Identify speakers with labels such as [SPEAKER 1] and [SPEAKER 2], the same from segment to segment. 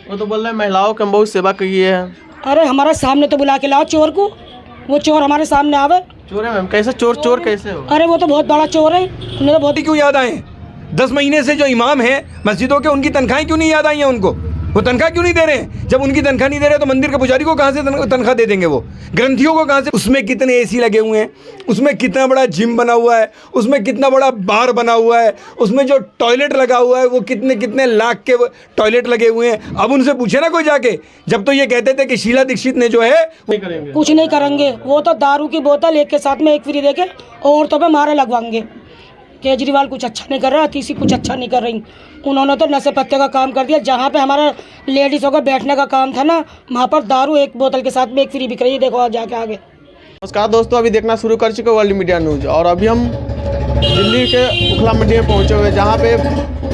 [SPEAKER 1] वो तो बोल रहे हैं महिलाओं की हम बहुत सेवा की है।
[SPEAKER 2] अरे हमारे सामने तो बुला के लाओ चोर को, वो चोर हमारे सामने आवे।
[SPEAKER 1] चोर है मैम? कैसे चोर कैसे हो?
[SPEAKER 2] अरे वो तो बहुत बड़ा चोर है, उन्हें तो बहुत।
[SPEAKER 3] क्यों याद आए? 10 महीने से जो इमाम हैं मस्जिदों के, उनकी तनख्वाहें क्यों नहीं याद आई हैं उनको? वो तनख्वाह क्यों नहीं दे रहे हैं? जब उनकी तनख्वाह नहीं दे रहे तो मंदिर के पुजारी को कहाँ से तनख्वाह दे देंगे? वो ग्रंथियों को कहाँ से? उसमें कितने एसी लगे हुए हैं, उसमें कितना बड़ा जिम बना हुआ है, उसमें कितना बड़ा बार बना हुआ है, उसमें जो टॉयलेट लगा हुआ है वो कितने कितने लाख के टॉयलेट लगे हुए हैं। अब उनसे पूछे ना कोई जाके, जब तो ये कहते थे कि शीला दीक्षित ने जो है
[SPEAKER 1] नहीं करेंगे,
[SPEAKER 2] कुछ नहीं करेंगे। वो तो दारू की बोतल एक के साथ में एक फ्री देके औरतों पे मारे लगवाएंगे। केजरीवाल कुछ अच्छा नहीं कर रहा, तीसरी कुछ अच्छा नहीं कर रही। उन्होंने तो नशे पत्ते का काम कर दिया। जहाँ पे हमारा लेडीज़ों का बैठने का काम था ना, वहाँ पर दारू एक बोतल के साथ में एक फ्री बिक रही है। देखो आप जाके आगे।
[SPEAKER 1] नमस्कार दोस्तों, अभी देखना शुरू कर चुके वर्ल्ड मीडिया न्यूज़ और अभी हम दिल्ली के उखला मंडी में पहुंचे हुए, जहां पे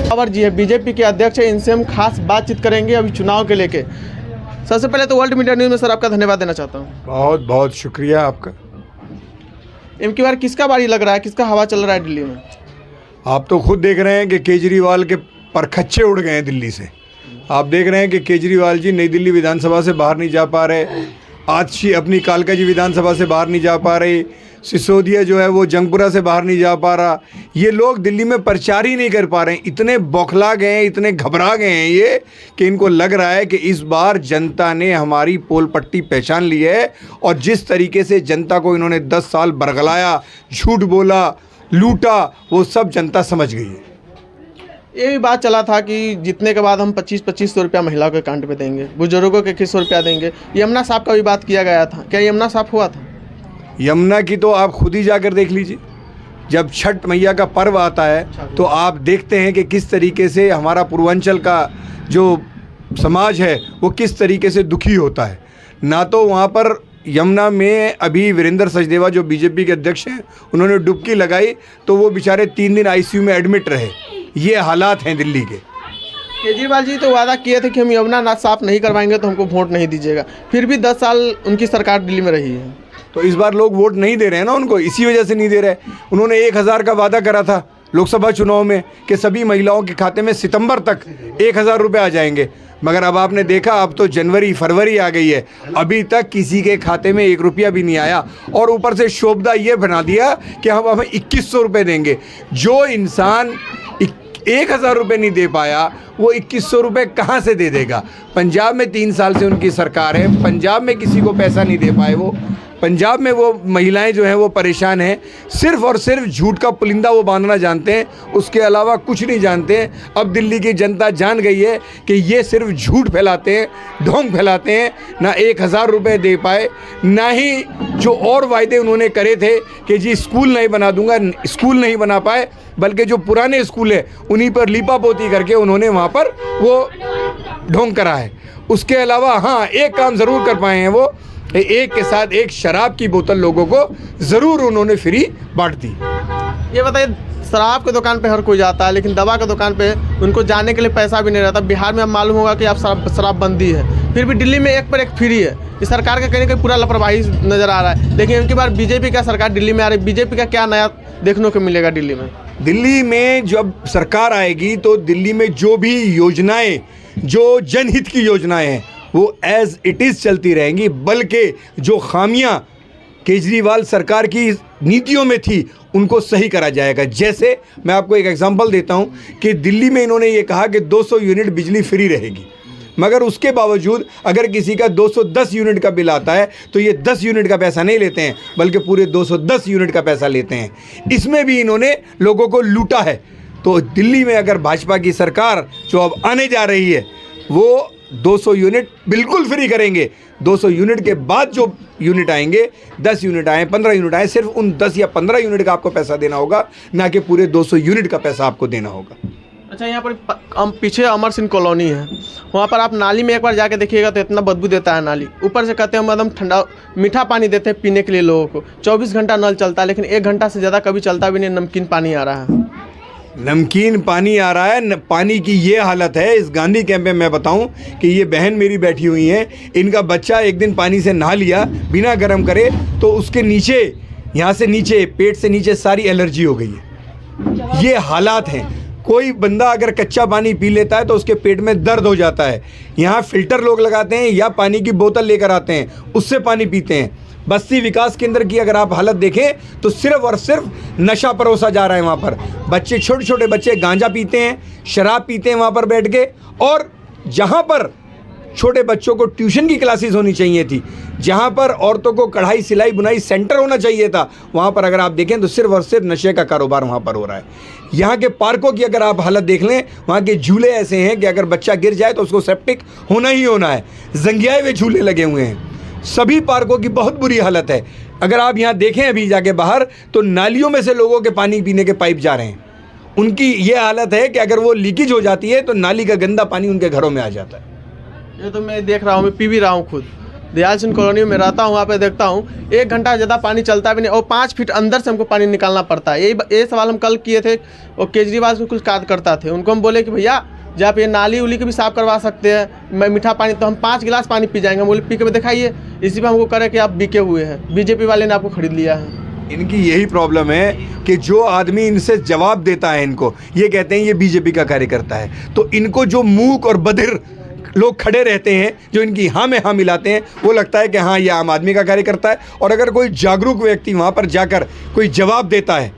[SPEAKER 1] पवार जी है, बीजेपी के अध्यक्ष है। इनसे हम खास बातचीत करेंगे अभी चुनाव के लेके। सबसे पहले तो वर्ल्ड मीडिया न्यूज़ में सर आपका धन्यवाद देना चाहता हूँ।
[SPEAKER 3] बहुत बहुत शुक्रिया आपका।
[SPEAKER 1] इनकी बार किसका बारी लग रहा है, किसका हवा चल रहा है दिल्ली में?
[SPEAKER 3] आप तो खुद देख रहे हैं कि केजरीवाल के परखच्चे उड़ गए हैं दिल्ली से। आप देख रहे हैं कि केजरीवाल जी नई दिल्ली विधानसभा से बाहर नहीं जा पा रहे, आजशी अपनी कालका जी विधानसभा से बाहर नहीं जा पा रहे, सिसोदिया जो है वो जंगपुरा से बाहर नहीं जा पा रहा। ये लोग दिल्ली में प्रचार ही नहीं कर पा रहे हैं। इतने बौखला गए हैं, इतने घबरा गए हैं ये, कि इनको लग रहा है कि इस बार जनता ने हमारी पोल पट्टी पहचान ली है। और जिस तरीके से जनता को इन्होंने 10 साल बरगलाया, झूठ बोला, लूटा, वो सब जनता समझ गई है।
[SPEAKER 1] ये भी बात चला था कि जीतने के बाद हम 25-25 रुपया महिलाओं के अकाउंट पे देंगे, बुजुर्गों के 21 रुपया देंगे। यमुना साहब का भी बात किया गया था, क्या यमुना साहब हुआ था?
[SPEAKER 3] यमुना की तो आप खुद ही जाकर देख लीजिए। जब छठ मैया का पर्व आता है तो आप देखते हैं कि किस तरीके से हमारा पूर्वांचल का जो समाज है वो किस तरीके से दुखी होता है। ना तो वहाँ पर यमुना में अभी वीरेंद्र सचदेवा जो बीजेपी के अध्यक्ष हैं, उन्होंने डुबकी लगाई तो वो बेचारे 3 दिन आईसीयू में एडमिट रहे। ये हालात हैं दिल्ली के।
[SPEAKER 1] केजरीवाल जी तो वादा किए थे कि हम यमुना नाथ साफ नहीं करवाएंगे तो हमको वोट नहीं दीजिएगा, फिर भी 10 साल उनकी सरकार दिल्ली में रही है।
[SPEAKER 3] तो इस बार लोग वोट नहीं दे रहे हैं ना उनको, इसी वजह से नहीं दे रहे। उन्होंने 1000 का वादा करा था लोकसभा चुनाव में कि सभी महिलाओं के खाते में सितंबर तक 1000 रुपये आ जाएंगे, मगर अब आपने देखा अब तो जनवरी फरवरी आ गई है, अभी तक किसी के खाते में 1 रुपया भी नहीं आया। और ऊपर से शोभदा ये बना दिया कि हम हमें 2100 रुपये देंगे। जो इंसान 1000 रुपये नहीं दे पाया वो 2100 रुपये कहाँ से दे देगा? पंजाब में 3 साल से उनकी सरकार है, पंजाब में किसी को पैसा नहीं दे पाए वो। पंजाब में वो महिलाएं जो हैं वो परेशान हैं, सिर्फ़ और सिर्फ झूठ का पुलिंदा वो बांधना जानते हैं, उसके अलावा कुछ नहीं जानते हैं। अब दिल्ली की जनता जान गई है कि ये सिर्फ झूठ फैलाते हैं, ढोंग फैलाते हैं। ना 1000 रुपये दे पाए, ना ही जो और वायदे उन्होंने करे थे कि जी स्कूल नहीं बना दूंगा, स्कूल नहीं बना पाए, बल्कि जो पुराने स्कूल है उन्हीं पर लीपापोती करके उन्होंने वहाँ पर वो ढोंग करा है। उसके अलावा हाँ, एक काम ज़रूर कर पाए हैं वो, एक के साथ एक शराब की बोतल लोगों को ज़रूर उन्होंने फ्री बांट दी।
[SPEAKER 1] ये बताइए, शराब की दुकान पे हर कोई जाता है, लेकिन दवा की दुकान पे उनको जाने के लिए पैसा भी नहीं रहता। बिहार में अब मालूम होगा कि अब शराब बंदी है, फिर भी दिल्ली में एक पर एक फ्री है। इस सरकार का कहीं ना कहीं पूरा लापरवाही नज़र आ रहा है। लेकिन इनकी बार बीजेपी का सरकार दिल्ली में आ रही है, बीजेपी का क्या नया देखने को मिलेगा दिल्ली में?
[SPEAKER 3] दिल्ली में जब सरकार आएगी तो दिल्ली में जो भी योजनाएं, जो जनहित की योजनाएं हैं वो एज इट इज़ चलती रहेंगी, बल्कि जो खामियां केजरीवाल सरकार की नीतियों में थी उनको सही करा जाएगा। जैसे मैं आपको एक एग्जांपल देता हूं कि दिल्ली में इन्होंने ये कहा कि 200 यूनिट बिजली फ्री रहेगी, मगर उसके बावजूद अगर किसी का 210 यूनिट का बिल आता है तो ये 10 यूनिट का पैसा नहीं लेते हैं, बल्कि पूरे 210 यूनिट का पैसा लेते हैं। इसमें भी इन्होंने लोगों को लूटा है। तो दिल्ली में अगर भाजपा की सरकार जो अब आने जा रही है वो 200 यूनिट बिल्कुल फ्री करेंगे। 200 यूनिट के बाद जो यूनिट आएंगे, 10 यूनिट आए, 15 यूनिट आए, सिर्फ उन 10 या 15 यूनिट का आपको पैसा देना होगा, ना कि पूरे 200 यूनिट का पैसा आपको देना होगा।
[SPEAKER 1] अच्छा, यहाँ पर पीछे अमर सिंह कॉलोनी है, वहाँ पर आप नाली में एक बार जाके देखिएगा तो इतना बदबू देता है नाली। ऊपर से कहते हैं हम एकदम ठंडा मीठा पानी देते हैं पीने के लिए लोगों को। 24 घंटा नल चलता है, लेकिन 1 घंटा से ज़्यादा कभी चलता भी नहीं, नमकीन पानी आ रहा है।
[SPEAKER 3] नमकीन पानी आ रहा है। पानी की ये हालत है इस गांधी कैंप में। मैं बताऊं कि ये बहन मेरी बैठी हुई हैं, इनका बच्चा एक दिन पानी से नहा लिया बिना गर्म करे तो उसके नीचे, यहाँ से नीचे पेट से नीचे सारी एलर्जी हो गई है। ये हालात हैं। कोई बंदा अगर कच्चा पानी पी लेता है तो उसके पेट में दर्द हो जाता है। यहाँ फ़िल्टर लोग लगाते हैं या पानी की बोतल लेकर आते हैं, उससे पानी पीते हैं। बस्ती विकास केंद्र की अगर आप हालत देखें तो सिर्फ और सिर्फ नशा परोसा जा रहा है। वहाँ पर बच्चे, छोटे छोटे बच्चे गांजा पीते हैं, शराब पीते हैं वहाँ पर बैठ के। और जहाँ पर छोटे बच्चों को ट्यूशन की क्लासेस होनी चाहिए थी, जहाँ पर औरतों को कढ़ाई सिलाई बुनाई सेंटर होना चाहिए था, वहाँ पर अगर आप देखें तो सिर्फ और सिर्फ नशे का कारोबार वहाँ पर हो रहा है। यहाँ के पार्कों की अगर आप हालत देख लें, वहाँ के झूले ऐसे हैं कि अगर बच्चा गिर जाए तो उसको सेप्टिक होना ही होना है। जंगियाए हुए झूले लगे हुए हैं। सभी पार्कों की बहुत बुरी हालत है। अगर आप यहाँ देखें अभी जाके बाहर तो नालियों में से लोगों के पानी पीने के पाइप जा रहे हैं। उनकी ये हालत है कि अगर वो लीकेज हो जाती है तो नाली का गंदा पानी उनके घरों में आ जाता है।
[SPEAKER 1] ये तो मैं देख रहा हूँ, मैं पी भी रहा हूँ खुद। दयाल सिंह कॉलोनी में रहता हूँ, वहाँ पे देखता हूँ 1 घंटा ज़्यादा पानी चलता भी नहीं और 5 फीट अंदर से हमको पानी निकालना पड़ता है। ये सवाल हम कल किए थे और केजरीवाल से कुछ कार्यकर्ता थे, उनको हम बोले कि भैया जब आप ये नाली उली के भी साफ़ करवा सकते हैं, मीठा पानी तो हम 5 गिलास पानी पी जाएंगे। हम बोले पी के दिखाइए, इसी पर हमको करे कि आप बिके हुए हैं, बीजेपी वाले ने आपको खरीद लिया है।
[SPEAKER 3] इनकी यही प्रॉब्लम है कि जो आदमी इनसे जवाब देता है इनको, ये कहते हैं ये बीजेपी का कार्यकर्ता है। तो इनको जो मूक और बधिर लोग खड़े रहते हैं, जो इनकी हाँ में हाँ मिलाते हैं, वो लगता है कि हाँ ये आम आदमी का कार्यकर्ता है। और अगर कोई जागरूक व्यक्ति वहाँ पर जाकर कोई जवाब देता है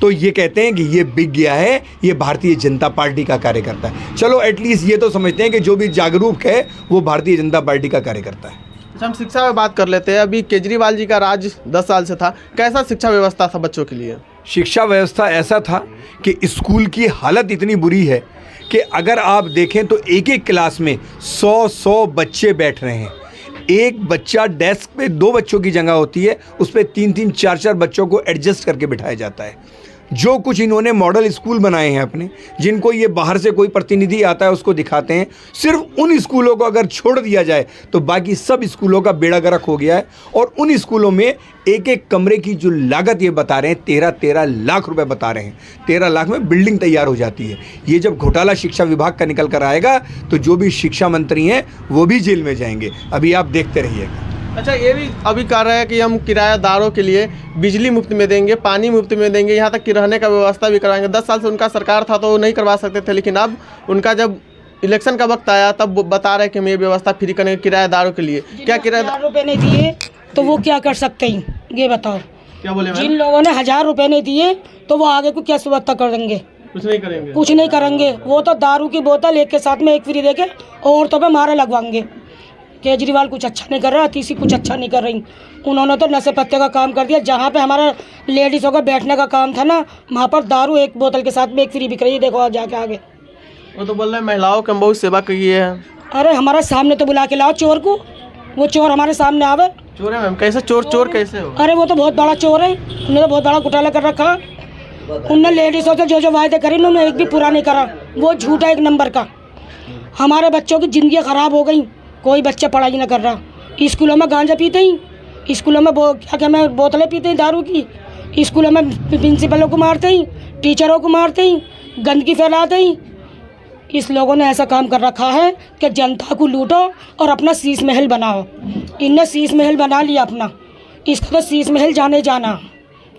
[SPEAKER 3] तो ये कहते हैं कि ये बिक गया है, ये भारतीय जनता पार्टी का कार्यकर्ता है। चलो एटलीस्ट ये तो समझते हैं कि जो भी जागरूक है वो भारतीय जनता पार्टी का कार्यकर्ता है।
[SPEAKER 1] अच्छा, हम शिक्षा में बात कर लेते हैं। अभी केजरीवाल जी का राज 10 साल से था, कैसा शिक्षा व्यवस्था था बच्चों के लिए?
[SPEAKER 3] शिक्षा व्यवस्था ऐसा था कि स्कूल की हालत इतनी बुरी है कि अगर आप देखें तो एक एक क्लास में 100 बच्चे बैठ रहे हैं। एक बच्चा डेस्क पे 2 बच्चों की जगह होती है, उस पर 3-3 4-4 बच्चों को एडजस्ट करके बिठाया जाता है। जो कुछ इन्होंने मॉडल स्कूल बनाए हैं अपने, जिनको ये बाहर से कोई प्रतिनिधि आता है उसको दिखाते हैं, सिर्फ उन स्कूलों को अगर छोड़ दिया जाए तो बाकी सब स्कूलों का बेड़ा गर्क हो गया है। और उन स्कूलों में एक एक कमरे की जो लागत ये बता रहे हैं 13 लाख रुपए बता रहे हैं। 13 लाख में बिल्डिंग तैयार हो जाती है। ये जब घोटाला शिक्षा विभाग का निकल कर आएगा तो जो भी शिक्षा मंत्री हैं वो भी जेल में जाएंगे। अभी आप देखते रहिएगा।
[SPEAKER 1] अच्छा, ये भी अभी कह रहे हैं कि हम किराएदारों के लिए बिजली मुफ्त में देंगे, पानी मुफ्त में देंगे, यहाँ तक कि रहने का व्यवस्था भी करवाएंगे। 10 साल से उनका सरकार था तो वो नहीं करवा सकते थे, लेकिन अब उनका जब इलेक्शन का वक्त आया तब वो बता रहे हैं कि हम ये व्यवस्था फ्री करेंगे किराएदारों के लिए। क्या किराएदार
[SPEAKER 2] रुपये नहीं दिए तो वो क्या कर सकते हैं, ये बताओ?
[SPEAKER 1] क्या बोले?
[SPEAKER 2] जिन लोगों ने 1000 रुपये नहीं दिए तो वो आगे को क्या व्यवस्था कर देंगे?
[SPEAKER 1] कुछ नहीं करेंगे,
[SPEAKER 2] कुछ नहीं करेंगे। वो तो दारू की बोतल एक के साथ में एक फ्री देके औरतों पे मारे लगवाएंगे। केजरीवाल कुछ अच्छा नहीं कर रहा, तीसरी कुछ अच्छा नहीं कर रही। उन्होंने तो नशे पत्ते का काम कर दिया। जहाँ पे हमारा लेडीज़ों का बैठने का काम था ना, वहाँ पर दारू एक बोतल के साथ में एक फ्री बिक रही है। देखो आप जाके आगे।
[SPEAKER 1] वो तो बोल रहे हैं महिलाओं की हम बहुत सेवा किए हैं।
[SPEAKER 2] अरे हमारे सामने तो बुला के लाओ चोर को, वो चोर हमारे सामने आवे।
[SPEAKER 1] चोर है मैम? कैसे चोर कैसे हो?
[SPEAKER 2] अरे वो तो बहुत बड़ा चोर है, उन्होंने तो बहुत बड़ा घोटाला कर रखा। उनने लेडीज़ों से जो वायदे करे उन्होंने एक भी पूरा नहीं करा। वो झूठा 1 नंबर का। हमारे बच्चों की ज़िंदगी ख़राब हो गई, कोई बच्चा पढ़ाई ना कर रहा। स्कूलों में गांजा पीते ही, स्कूलों में क्या मैं बोतलें पीते ही दारू की, स्कूलों में प्रिंसिपलों को मारते ही, टीचरों को मारते ही, गंदगी फैलाते ही। इस लोगों ने ऐसा काम कर रखा है कि जनता को लूटो और अपना शीश महल बनाओ। इनने शीश महल बना लिया अपना, इसका तो शीश महल जाने जाना।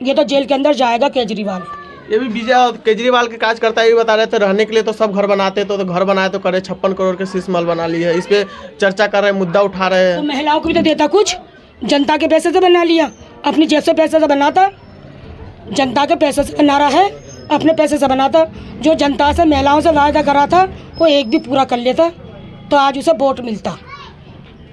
[SPEAKER 2] ये तो जेल के अंदर जाएगा केजरीवाल।
[SPEAKER 1] ये भी केजरीवाल के कार्यकर्ता ये बता रहे थे रहने के लिए तो सब घर बनाते तो घर बनाए तो करे 56 करोड़ के शीश महल बना लिए है। इस पे चर्चा कर रहे हैं, मुद्दा उठा रहे हैं।
[SPEAKER 2] तो महिलाओं को भी तो देता कुछ, जनता के पैसे से बना लिया, अपनी जेब से पैसे से बनाता, जनता के पैसे से बना रहा है, अपने पैसे से बनाता। जो जनता से महिलाओं से वायदा करा था वो एक भी पूरा कर लेता तो आज उसे वोट मिलता।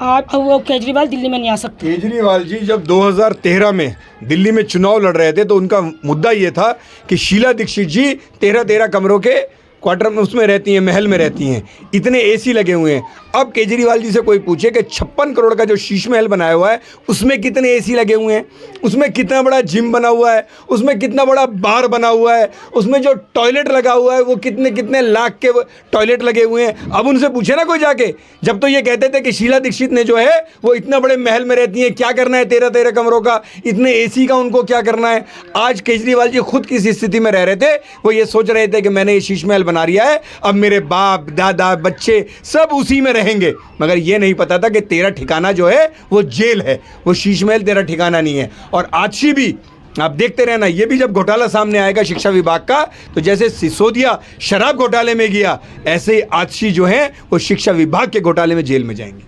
[SPEAKER 2] आज वो केजरीवाल दिल्ली में नहीं आ सकते।
[SPEAKER 3] केजरीवाल जी जब 2013 में दिल्ली में चुनाव लड़ रहे थे तो उनका मुद्दा ये था कि शीला दीक्षित जी 13 कमरों के क्वार्टर में उसमें रहती हैं, महल में रहती हैं, इतने एसी लगे हुए हैं। अब केजरीवाल जी से कोई पूछे कि 56 करोड़ का जो शीश महल बनाया हुआ है उसमें कितने एसी लगे हुए हैं, उसमें कितना बड़ा जिम बना हुआ है, उसमें कितना बड़ा बार बना हुआ है, उसमें जो टॉयलेट लगा हुआ है वो कितने लाख के टॉयलेट लगे हुए हैं। अब उनसे पूछे ना कोई जाके। जब तो ये कहते थे कि शीला दीक्षित ने जो है वो इतना बड़े महल में रहती हैं, क्या करना है 13 कमरों का, इतने एसी का उनको क्या करना है। आज केजरीवाल जी खुद किस स्थिति में रह रहे थे, वो ये सोच रहे थे कि मैंने ये शीश महल बना लिया है, अब मेरे बाप दादा बच्चे सब उसी में रहेंगे। मगर ये नहीं पता था कि तेरा ठिकाना जो है वो जेल है, वो शीश महल तेरा ठिकाना नहीं है। और आज भी आप देखते रहना, ये भी जब घोटाला सामने आएगा शिक्षा विभाग का, तो जैसे सिसोदिया शराब घोटाले में गया, ऐसे ही आतिशी जो हैं वो शिक्षा विभाग के घोटाले में जेल में जाएंगे।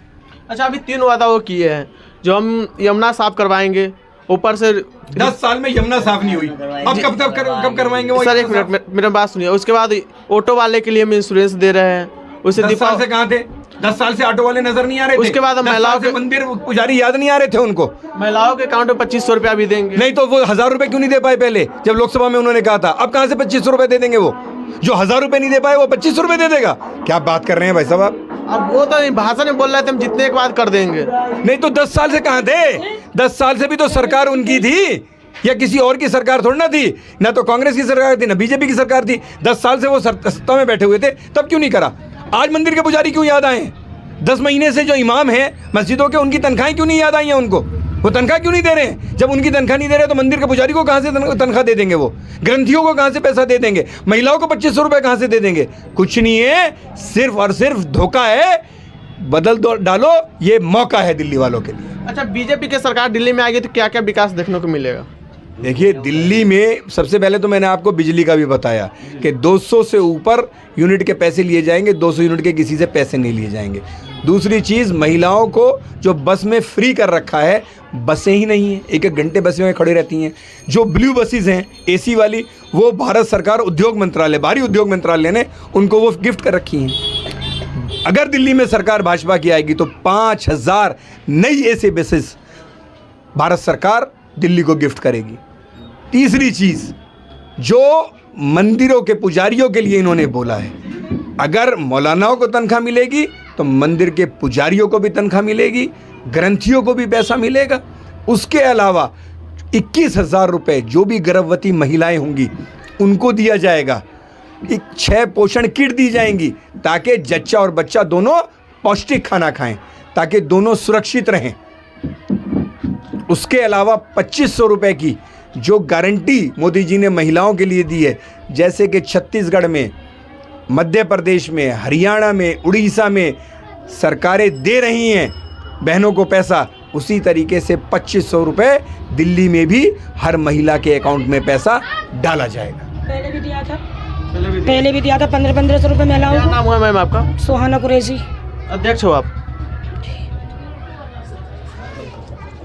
[SPEAKER 1] अच्छा, अभी 3 वादा वो किए हैं, जो हम यमुना साफ करवाएंगे, ऊपर से
[SPEAKER 3] 10 साल में यमुना साफ नहीं हुई, अब कब करवाएंगे वो?
[SPEAKER 1] सर एक मिनट, मेरा बात सुनिए। उसके बाद ऑटो वाले के लिए हम इंश्योरेंस दे रहे हैं, उसे
[SPEAKER 3] 10 साल से कहाँ थे? 10 साल से ऑटो वाले नजर नहीं आ रहे थे।
[SPEAKER 1] उसके बाद हम महिलाओं के
[SPEAKER 3] मंदिर पुजारी याद नहीं आ रहे थे उनको।
[SPEAKER 1] महिलाओं के अकाउंट में 2500 रुपया भी देंगे।
[SPEAKER 3] नहीं तो वो 1000 रुपए क्यों नहीं दे पाए पहले, जब लोकसभा में उन्होंने कहा था? अब कहां से 2500 रुपए दे देंगे? वो जो 1000 रुपए नहीं दे पाए वो 2500 रुपए दे देगा? क्या बात कर रहे हैं भाई साहब आप?
[SPEAKER 1] अब वो तो भाषण में बोल रहे थे हम जितने के बाद कर देंगे।
[SPEAKER 3] नहीं तो 10 साल से कहां थे? 10 साल से भी तो सरकार उनकी थी, या किसी और की सरकार थोड़ी ना थी, ना तो कांग्रेस की सरकार थी ना बीजेपी की सरकार थी। 10 साल से वो सत्ता में बैठे हुए थे, तब क्यों नहीं करा? आज मंदिर के पुजारी क्यों याद आए? 10 महीने से जो इमाम हैं मस्जिदों के, उनकी तनख्वाहें क्यों नहीं याद आई हैं उनको? वो तनख्वाह क्यों नहीं दे रहे हैं? जब उनकी तनख्वाह नहीं दे रहे तो मंदिर के पुजारी को कहाँ से तनख्वाह दे देंगे? वो ग्रंथियों को कहाँ से पैसा दे देंगे? महिलाओं को 2500 रुपये कहाँ से दे देंगे? कुछ नहीं है, सिर्फ और सिर्फ धोखा है। बदल दो डालो, ये मौका है दिल्ली वालों के लिए।
[SPEAKER 1] अच्छा, बीजेपी की सरकार दिल्ली में आएगी तो क्या क्या विकास देखने को मिलेगा?
[SPEAKER 3] देखिए, दिल्ली में सबसे पहले तो मैंने आपको बिजली का भी बताया कि 200 से ऊपर यूनिट के पैसे लिए जाएंगे, 200 यूनिट के किसी से पैसे नहीं लिए जाएंगे। दूसरी चीज़, महिलाओं को जो बस में फ्री कर रखा है, बसें ही नहीं हैं, 1-1 घंटे बसें में खड़ी रहती हैं। जो ब्लू बसेस हैं एसी वाली, वो भारत सरकार उद्योग मंत्रालय, भारी उद्योग मंत्रालय ने उनको वो गिफ्ट कर रखी हैं। अगर दिल्ली में सरकार भाजपा की आएगी तो 5000 नई ऐसे बसेस भारत सरकार दिल्ली को गिफ्ट करेगी। तीसरी चीज़, जो मंदिरों के पुजारियों के लिए इन्होंने बोला है, अगर मौलानाओं को तनख्वाह मिलेगी तो मंदिर के पुजारियों को भी तनख्वाह मिलेगी, ग्रंथियों को भी पैसा मिलेगा। उसके अलावा 21,000 रुपये जो भी गर्भवती महिलाएं होंगी उनको दिया जाएगा। 6 पोषण किट दी जाएंगी ताकि जच्चा और बच्चा दोनों पौष्टिक खाना खाएं, ताकि दोनों सुरक्षित रहें। उसके अलावा 2500 रुपये की जो गारंटी मोदी जी ने महिलाओं के लिए दी है, जैसे कि छत्तीसगढ़ में, मध्य प्रदेश में, हरियाणा में, उड़ीसा में सरकारें दे रही हैं बहनों को पैसा, उसी तरीके से 2500 रुपये दिल्ली में भी हर महिला के अकाउंट में पैसा डाला जाएगा।
[SPEAKER 2] पहले भी दिया था 1500 रुपये महिलाओं
[SPEAKER 1] क्या
[SPEAKER 2] को।
[SPEAKER 1] नाम हुआ मैम आपका?
[SPEAKER 2] सुहाना कुरैशी।
[SPEAKER 1] अध्यक्ष हो आप?